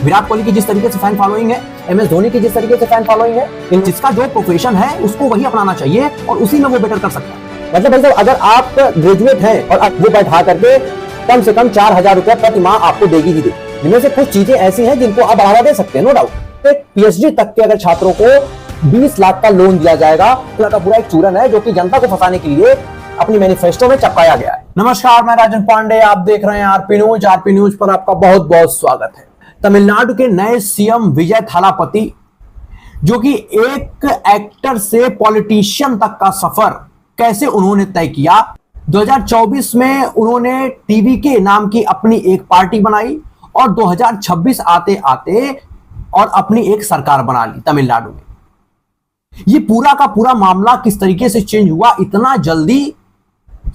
विराट कोहली की जिस तरीके से फैन फॉलोइंग है, MS धोनी की जिस तरीके से फैन फॉलोइंग है, जिसका जो प्रोफेशन है उसको वही अपनाना चाहिए और उसी में वो बेटर कर सकता है। मतलब भाई साहब, अगर आप ग्रेजुएट हैं और वो बैठा करके कम से कम 4,000 रुपया प्रति माह आपको देगी ही देगी। जिनमें से कुछ चीजें ऐसी हैं जिनको आप बढ़ावा दे सकते हैं, नो डाउट। एक PhD तक के अगर छात्रों को 20 लाख का लोन दिया जाएगा, तो पूरा एक चूरन है जो कि जनता को फंसाने के लिए अपनी मैनिफेस्टो में चपकाया गया है। नमस्कार, मैं राजन पांडे, आप देख रहे हैं आरपी न्यूज। आरपी न्यूज पर आपका बहुत बहुत स्वागत है। तमिलनाडु के नए CM विजय थालापति, जो कि एक एक्टर से पॉलिटिशियन तक का सफर कैसे उन्होंने तय किया। 2024 में उन्होंने TVK नाम की अपनी एक पार्टी बनाई और 2026 आते आते और अपनी एक सरकार बना ली तमिलनाडु में। ये पूरा का पूरा मामला किस तरीके से चेंज हुआ इतना जल्दी,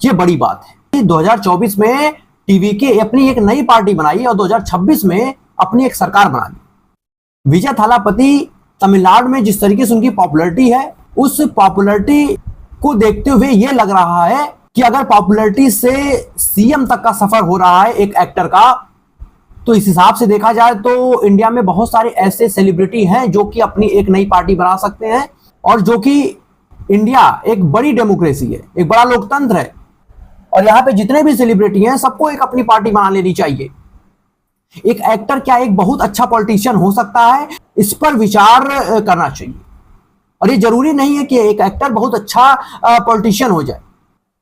ये बड़ी बात है। 2024 में TVK अपनी एक नई पार्टी बनाई और 2026 में अपनी एक सरकार बना ली। विजय थालापति तमिलनाडु में जिस तरीके से उनकी पॉपुलैरिटी है, उस पॉपुलैरिटी को देखते हुए यह लग रहा है कि अगर पॉपुलैरिटी से CM तक का सफर हो रहा है एक एक्टर का, तो इस हिसाब से देखा जाए तो इंडिया में बहुत सारे ऐसे सेलिब्रिटी हैं जो कि अपनी एक नई पार्टी बना सकते हैं। और जो कि इंडिया एक बड़ी डेमोक्रेसी है, एक बड़ा लोकतंत्र है, और यहाँ पे जितने भी सेलिब्रिटी हैं सबको एक अपनी पार्टी बना लेनी चाहिए। एक एक्टर क्या एक बहुत अच्छा पॉलिटिशियन हो सकता है, इस पर विचार करना चाहिए। और ये जरूरी नहीं है कि एक एक्टर बहुत अच्छा पॉलिटिशियन हो जाए।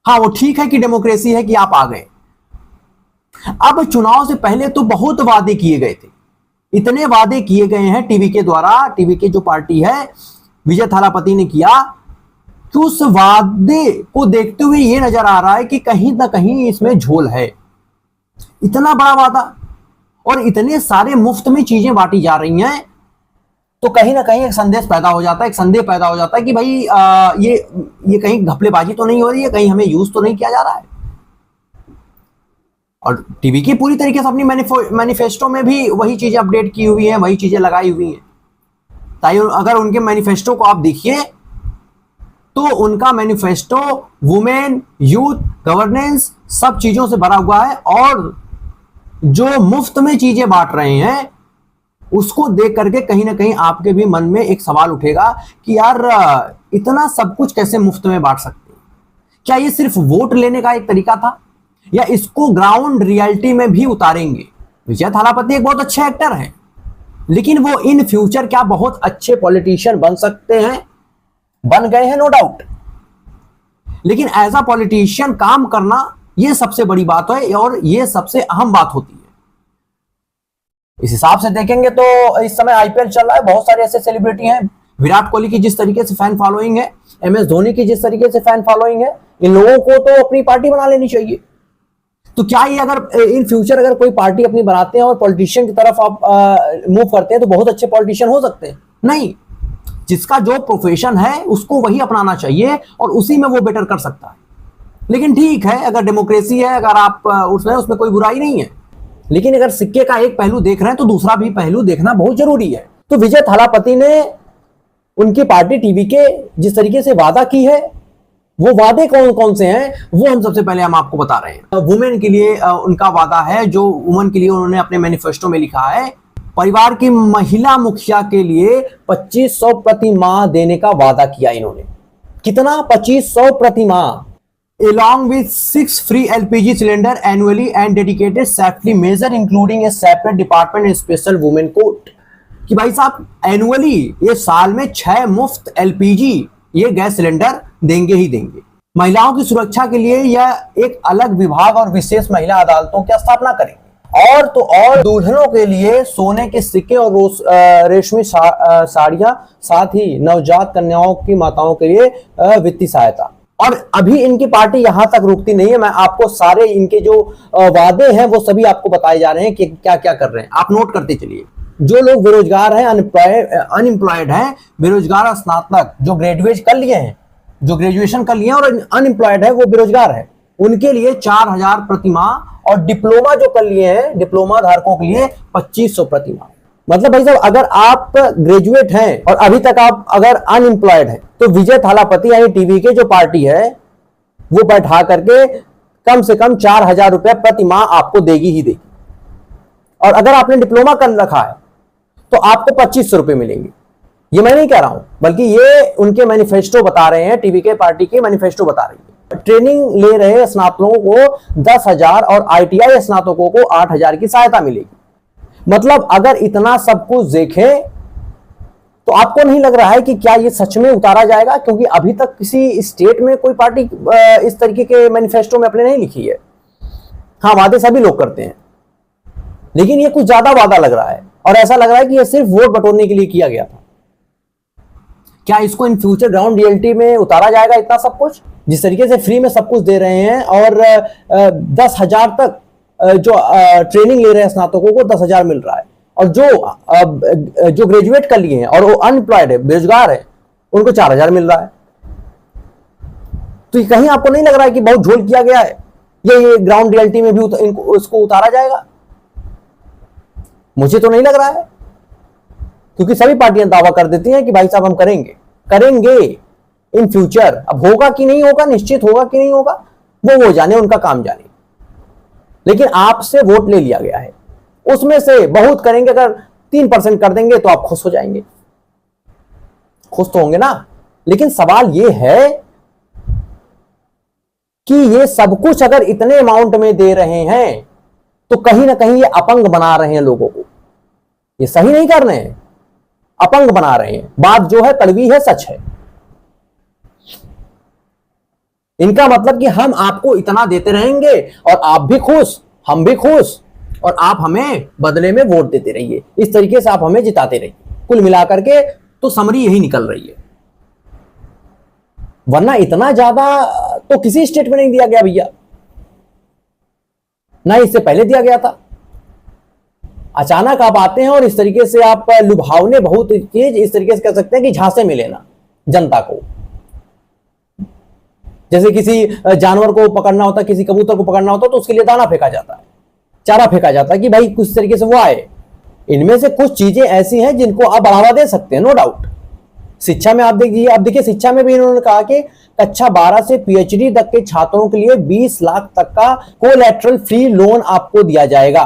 हाँ, वो ठीक है कि डेमोक्रेसी है कि आप आ गए। अब चुनाव से पहले तो बहुत वादे किए गए थे, इतने वादे किए गए हैं TVK द्वारा। TVK जो पार्टी है, विजय थालापति ने किया, कि उस वादे को देखते हुए यह नजर आ रहा है कि कहीं ना कहीं इसमें झोल है। इतना बड़ा वादा और इतने सारे मुफ्त में चीजें बांटी जा रही हैं, तो कहीं ना कहीं एक संदेश पैदा हो जाता है, एक संदेह पैदा हो जाता है कि भाई ये कहीं घपलेबाजी तो नहीं हो रही है, कहीं हमें यूज तो नहीं किया जा रहा है। और TVK पूरी तरीके से अपनी मैनिफेस्टो में भी वही चीजें अपडेट की हुई हैं, वही चीजें लगाई हुई हैं। ताकि अगर उनके मैनिफेस्टो को आप देखिए तो उनका मैनिफेस्टो वुमेन, यूथ, गवर्नेंस सब चीजों से भरा हुआ है। और जो मुफ्त में चीजें बांट रहे हैं उसको देख करके कहीं ना कहीं आपके भी मन में एक सवाल उठेगा कि यार इतना सब कुछ कैसे मुफ्त में बांट सकते हैं? क्या ये सिर्फ वोट लेने का एक तरीका था, या इसको ग्राउंड रियलिटी में भी उतारेंगे? विजय थालापति एक बहुत अच्छे एक्टर हैं, लेकिन वो इन फ्यूचर क्या बहुत अच्छे पॉलिटिशियन बन सकते हैं? बन गए हैं, नो डाउट। लेकिन एज अ पॉलिटिशियन काम करना ये सबसे बड़ी बात है और ये सबसे अहम बात होती है। इस हिसाब से देखेंगे तो इस समय IPL चल रहा है, बहुत सारे ऐसे सेलिब्रिटी हैं। विराट कोहली की जिस तरीके से फैन फॉलोइंग है, MS धोनी की जिस तरीके से फैन फॉलोइंग है, इन लोगों को तो अपनी पार्टी बना लेनी चाहिए। तो क्या ये अगर इन फ्यूचर अगर कोई पार्टी अपनी बनाते हैं और पॉलिटिशियन की तरफ आप मूव करते हैं तो बहुत अच्छे पॉलिटिशियन हो सकते हैं? नहीं, जिसका जो प्रोफेशन है उसको वही अपनाना चाहिए और उसी में वो बेटर कर सकता है। लेकिन ठीक है, अगर डेमोक्रेसी है, अगर आप उसमें कोई बुराई नहीं है। लेकिन अगर सिक्के का एक पहलू देख रहे हैं तो दूसरा भी पहलू देखना बहुत जरूरी है। तो विजय थालापति ने उनकी पार्टी TVK जिस तरीके से वादा की है, वो वादे कौन कौन से हैं वो हम सबसे पहले हम आपको बता रहे हैं। वुमेन के लिए उनका वादा है, जो वुमेन के लिए उन्होंने अपने मैनिफेस्टो में लिखा है, परिवार की महिला मुखिया के लिए 2500 प्रति माह देने का वादा किया इन्होंने। कितना? 2500 प्रति माह, along with 6 free LPG cylinder annually and dedicated safety measure including a separate department and special women court। कि भाई साहब एनुअली ये साल में 6 मुफ्त LPG ये गैस सिलेंडर देंगे ही देंगे। महिलाओं की सुरक्षा के लिए यह एक अलग विभाग और विशेष महिला अदालतों की स्थापना करेंगे। और तो और दुल्हनों के लिए सोने के सिक्के और रेशमी साड़ियां, साथ ही नवजात कन्याओं की माताओं के लिए वित्तीय सहायता। और अभी इनकी पार्टी यहां तक रुकती नहीं है। मैं आपको सारे इनके जो वादे हैं वो सभी आपको बताए जा रहे हैं कि क्या क्या कर रहे हैं, आप नोट करते चलिए। जो लोग बेरोजगार हैं, अनएम्प्लॉयड हैं, बेरोजगार स्नातक जो ग्रेजुएट कर लिए हैं, जो ग्रेजुएशन कर लिए हैं और अनएम्प्लॉयड है, वो बेरोजगार है, उनके लिए 4,000 प्रति माह। और डिप्लोमा जो कर लिए हैं, डिप्लोमा धारकों के लिए 2500 प्रति माह। मतलब भाई साहब, अगर आप ग्रेजुएट हैं और अभी तक आप अगर अनएम्प्लॉयड हैं, तो विजय थालापति यानी TVK जो पार्टी है वो बैठा करके कम से कम 4,000 रुपया प्रति माह आपको देगी ही देगी। और अगर आपने डिप्लोमा कर रखा है तो आपको 2500 रुपए मिलेंगे। ये मैं नहीं कह रहा हूं, बल्कि ये उनके मैनिफेस्टो बता रहे हैं, टीवीके पार्टी के मैनिफेस्टो बता रही है। ट्रेनिंग ले रहे स्नातकों को 10,000 और ITI स्नातकों को 8,000 की सहायता मिलेगी। मतलब अगर इतना सब कुछ देखें तो आपको नहीं लग रहा है कि क्या ये सच में उतारा जाएगा? क्योंकि अभी तक किसी स्टेट में कोई पार्टी इस तरीके के मैनिफेस्टो में अपने नहीं लिखी है। हाँ, वादे सभी लोग करते हैं, लेकिन ये कुछ ज्यादा वादा लग रहा है और ऐसा लग रहा है कि ये सिर्फ वोट बटोरने के लिए किया गया था। क्या इसको इन फ्यूचर ग्राउंड रियलिटी में उतारा जाएगा? इतना सब कुछ जिस तरीके से फ्री में सब कुछ दे रहे हैं और 10,000 तक जो ट्रेनिंग ले रहे हैं स्नातकों को 10,000 मिल रहा है, और जो ग्रेजुएट कर लिए हैं और वो अनएम्प्लॉयड है, बेरोजगार है, उनको 4,000 मिल रहा है। तो कहीं आपको नहीं लग रहा है कि बहुत झोल किया गया है? ये ग्राउंड रियलिटी में भी उसको उतारा जाएगा? मुझे तो नहीं लग रहा है, क्योंकि सभी पार्टियां दावा कर देती हैं कि भाई साहब हम करेंगे इन फ्यूचर। अब होगा कि नहीं होगा, निश्चित होगा कि नहीं होगा, वो जाने, उनका काम जाने। लेकिन आपसे वोट ले लिया गया है, उसमें से बहुत करेंगे। अगर 3% कर देंगे तो आप खुश हो जाएंगे, खुश तो होंगे ना। लेकिन सवाल यह है कि ये सब कुछ अगर इतने अमाउंट में दे रहे हैं तो कहीं ना कहीं ये अपंग बना रहे हैं लोगों को। ये सही नहीं कर रहे हैं, अपंग बना रहे हैं। बात जो है कड़वी है, सच है। इनका मतलब कि हम आपको इतना देते रहेंगे और आप भी खुश, हम भी खुश, और आप हमें बदले में वोट देते रहिए। इस तरीके से आप हमें जिताते रहिए। कुल मिलाकर के तो समरी यही निकल रही है। वरना इतना ज्यादा तो किसी स्टेट में नहीं दिया गया भैया, ना इससे पहले दिया गया था। अचानक आप आते हैं और इस तरीके से आप लुभावने बहुत चीज, इस तरीके से कह सकते हैं कि झांसे में लेना जनता को। जैसे किसी जानवर को पकड़ना होता है, किसी कबूतर को पकड़ना होता है, तो उसके लिए दाना फेंका जाता है, चारा फेंका जाता है कि भाई कुछ तरीके से वो आए। इनमें से कुछ चीजें ऐसी हैं जिनको आप बढ़ावा दे सकते हैं, नो डाउट। शिक्षा में आप देखिए, अब देखिए शिक्षा में भी इन्होंने कहा कि कक्षा 12 से PhD तक के छात्रों के लिए 20 लाख तक का कोलैटरल फ्री लोन आपको दिया जाएगा।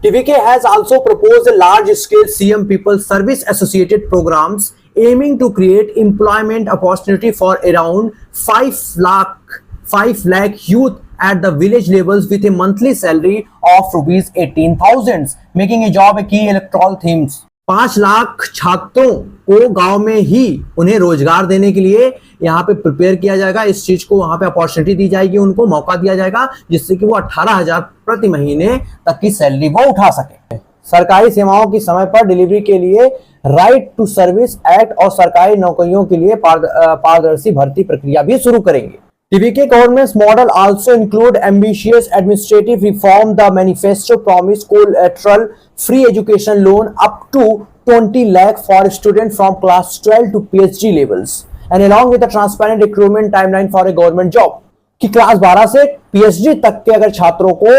TVK has also proposed a large-scale CM People Service Associated programs aiming to create employment opportunity for around 5 lakh youth at the village levels with a monthly salary of rupees 18,000, making a job a key electoral themes. 5 lakh छात्रों को गांव में ही उन्हें रोजगार देने के लिए यहाँ पे प्रिपेयर किया जाएगा। इस चीज को वहां पे अपॉर्चुनिटी दी जाएगी, उनको मौका दिया जाएगा, जिससे कि वो 18,000 प्रति महीने तक की सैलरी वो उठा सके। सरकारी सेवाओं की समय पर डिलीवरी के लिए राइट टू सर्विस एक्ट और सरकारी नौकरियों के लिए पारदर्शी भर्ती प्रक्रिया भी शुरू करेंगे। TVK government's model also include ambitious administrative reform. The manifesto promise collateral free education loan up to 20 lakh for students from class 12 to PhD levels, and along with a transparent recruitment timeline for a government job. कि class 12 से PhD तक के अगर छात्रों को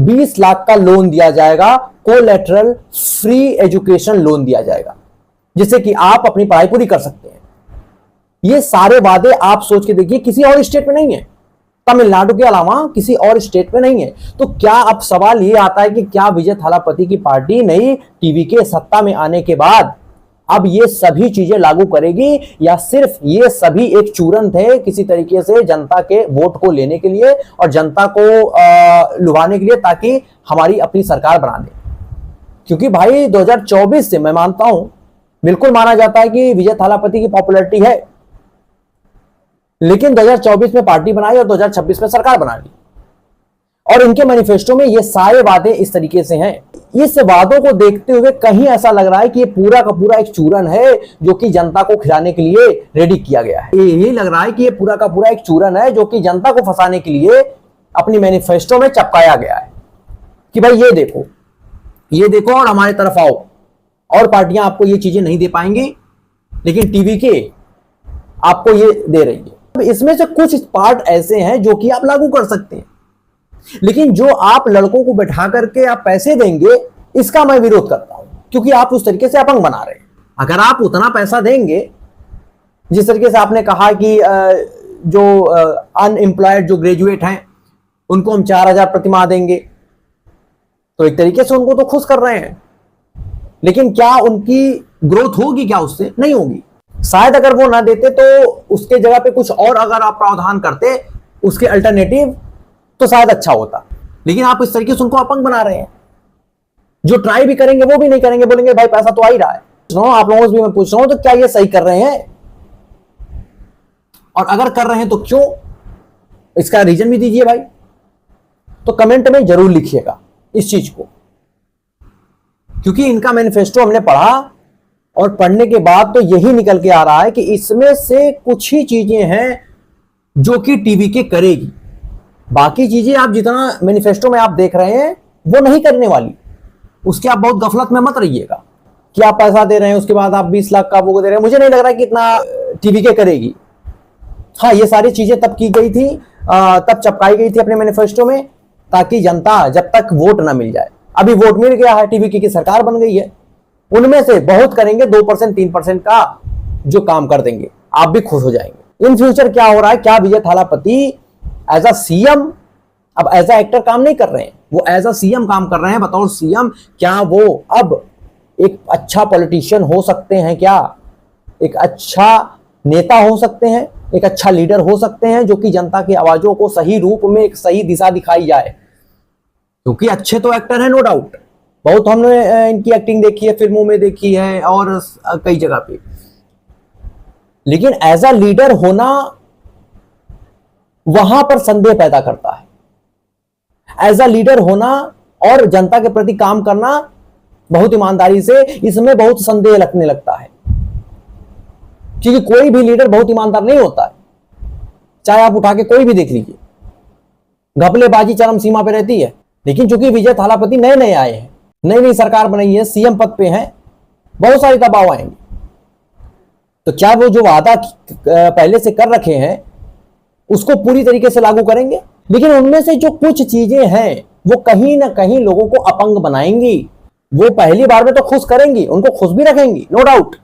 20 लाख का loan दिया जाएगा, कोलैटरल फ्री एजुकेशन लोन दिया जाएगा, जिससे कि आप अपनी पढ़ाई पूरी कर सकते हैं। ये सारे वादे आप सोच के देखिए, किसी और स्टेट में नहीं है, तमिलनाडु के अलावा किसी और स्टेट में नहीं है। तो क्या अब सवाल ये आता है कि क्या विजय थालापति की पार्टी नई TVK सत्ता में आने के बाद अब ये सभी चीजें लागू करेगी, या सिर्फ ये सभी एक चूरन थे किसी तरीके से जनता के वोट को लेने के लिए और जनता को लुभाने के लिए, ताकि हमारी अपनी सरकार बना दे? क्योंकि भाई 2024 से मैं मानता हूं, बिल्कुल माना जाता है कि विजय थालापति की पॉपुलैरिटी है, लेकिन 2024 में पार्टी बनाई और 2026 में सरकार बना ली, और इनके मैनिफेस्टो में ये सारे वादे इस तरीके से हैं। इस वादों को देखते हुए कहीं ऐसा लग रहा है कि ये पूरा का पूरा एक चूरन है जो कि जनता को खिलाने के लिए रेडी किया गया है। यही लग रहा है कि ये पूरा का पूरा एक चूरन है जो कि जनता को फंसाने के लिए अपनी मैनिफेस्टो में चपकाया गया है कि भाई ये देखो और हमारे तरफ आओ। और पार्टियां आपको ये चीजें नहीं दे पाएंगी, लेकिन TVK आपको ये दे रही है। इसमें से कुछ पार्ट ऐसे हैं जो कि आप लागू कर सकते हैं, लेकिन जो आप लड़कों को बैठा करके आप पैसे देंगे, इसका मैं विरोध करता हूं, क्योंकि आप उस तरीके से अपंग बना रहे हैं। अगर आप उतना पैसा देंगे, जिस तरीके से आपने कहा कि जो अनएम्प्लॉयड जो ग्रेजुएट हैं उनको हम 4,000 प्रति माह देंगे, तो एक तरीके से उनको तो खुश कर रहे हैं। लेकिन क्या उनकी ग्रोथ होगी? क्या उससे? नहीं होगी। शायद अगर वो ना देते तो उसके जगह पे कुछ और अगर आप प्रावधान करते उसके अल्टरनेटिव, तो शायद अच्छा होता। लेकिन आप इस तरीके से उनको अपंग बना रहे हैं। जो ट्राई भी करेंगे वो भी नहीं करेंगे, बोलेंगे भाई पैसा तो आ ही रहा है। आप लोगों से भी मैं पूछ रहा हूं, तो क्या ये सही कर रहे हैं? और अगर कर रहे हैं तो क्यों? इसका रीजन भी दीजिए भाई। तो कमेंट में जरूर लिखिएगा इस चीज को, क्योंकि इनका मैनिफेस्टो हमने पढ़ा और पढ़ने के बाद तो यही निकल के आ रहा है कि इसमें से कुछ ही चीजें हैं जो कि टीवीके करेगी। बाकी चीजें आप जितना मैनिफेस्टो में आप देख रहे हैं वो नहीं करने वाली। उसके आप बहुत गफलत में मत रहिएगा कि आप पैसा दे रहे हैं उसके बाद आप 20 लाख का वो दे रहे हैं। मुझे नहीं लग रहा कि इतना टीवीके करेगी। हाँ, ये सारी चीजें तब की गई थी, तब चपकाई गई थी अपने मैनिफेस्टो में, ताकि जनता जब तक वोट ना मिल जाए। अभी वोट मिल गया है, टीवीके की सरकार बन गई है, उनमें से बहुत करेंगे 2% 3% का जो काम कर देंगे, आप भी खुश हो जाएंगे। इन फ्यूचर क्या हो रहा है? क्या विजय थालापति एज अ सीएम, अब एज अ एक्टर काम नहीं कर रहे हैं, वो एज अ सीएम काम कर रहे हैं। बतौर सीएम क्या वो अब एक अच्छा पॉलिटिशियन हो सकते हैं? क्या एक अच्छा नेता हो सकते हैं? एक अच्छा लीडर हो सकते हैं जो कि जनता की आवाजों को सही रूप में एक सही दिशा दिखाई जाए? क्योंकि अच्छे तो एक्टर है, नो डाउट, बहुत हमने इनकी एक्टिंग देखी है, फिल्मों में देखी है और कई जगह पे, लेकिन एज अ लीडर होना वहां पर संदेह पैदा करता है। एज अ लीडर होना और जनता के प्रति काम करना बहुत ईमानदारी से, इसमें बहुत संदेह लगने लगता है, क्योंकि कोई भी लीडर बहुत ईमानदार नहीं होता है। चाहे आप उठा के कोई भी देख लीजिए, घपलेबाजी चरम सीमा पे रहती है। लेकिन चूंकि विजय थालापति नए नए आए हैं, नई नई सरकार बनाई है, सीएम पद पे हैं, बहुत सारे दबाव आएंगे, तो क्या वो जो वादा पहले से कर रखे हैं उसको पूरी तरीके से लागू करेंगे? लेकिन उनमें से जो कुछ चीजें हैं वो कहीं ना कहीं लोगों को अपंग बनाएंगी। वो पहली बार में तो खुश करेंगी, उनको खुश भी रखेंगी, नो डाउट,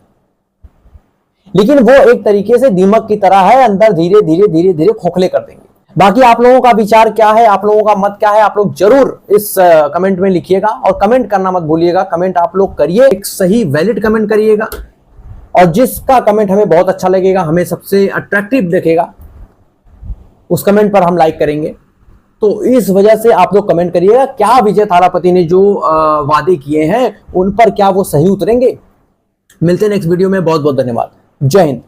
लेकिन वो एक तरीके से दीमक की तरह है, अंदर धीरे धीरे धीरे धीरे खोखले कर देंगे। बाकी आप लोगों का विचार क्या है, आप लोगों का मत क्या है, आप लोग जरूर इस कमेंट में लिखिएगा। और कमेंट करना मत भूलिएगा, कमेंट आप लोग करिए, एक सही वैलिड कमेंट करिएगा, और जिसका कमेंट हमें बहुत अच्छा लगेगा, हमें सबसे अट्रैक्टिव दिखेगा, उस कमेंट पर हम लाइक करेंगे। तो इस वजह से आप लोग कमेंट करिएगा, क्या विजय थालापति ने जो वादे किए हैं उन पर क्या वो सही उतरेंगे? मिलते हैं नेक्स्ट वीडियो में। बहुत बहुत धन्यवाद। जय हिंद।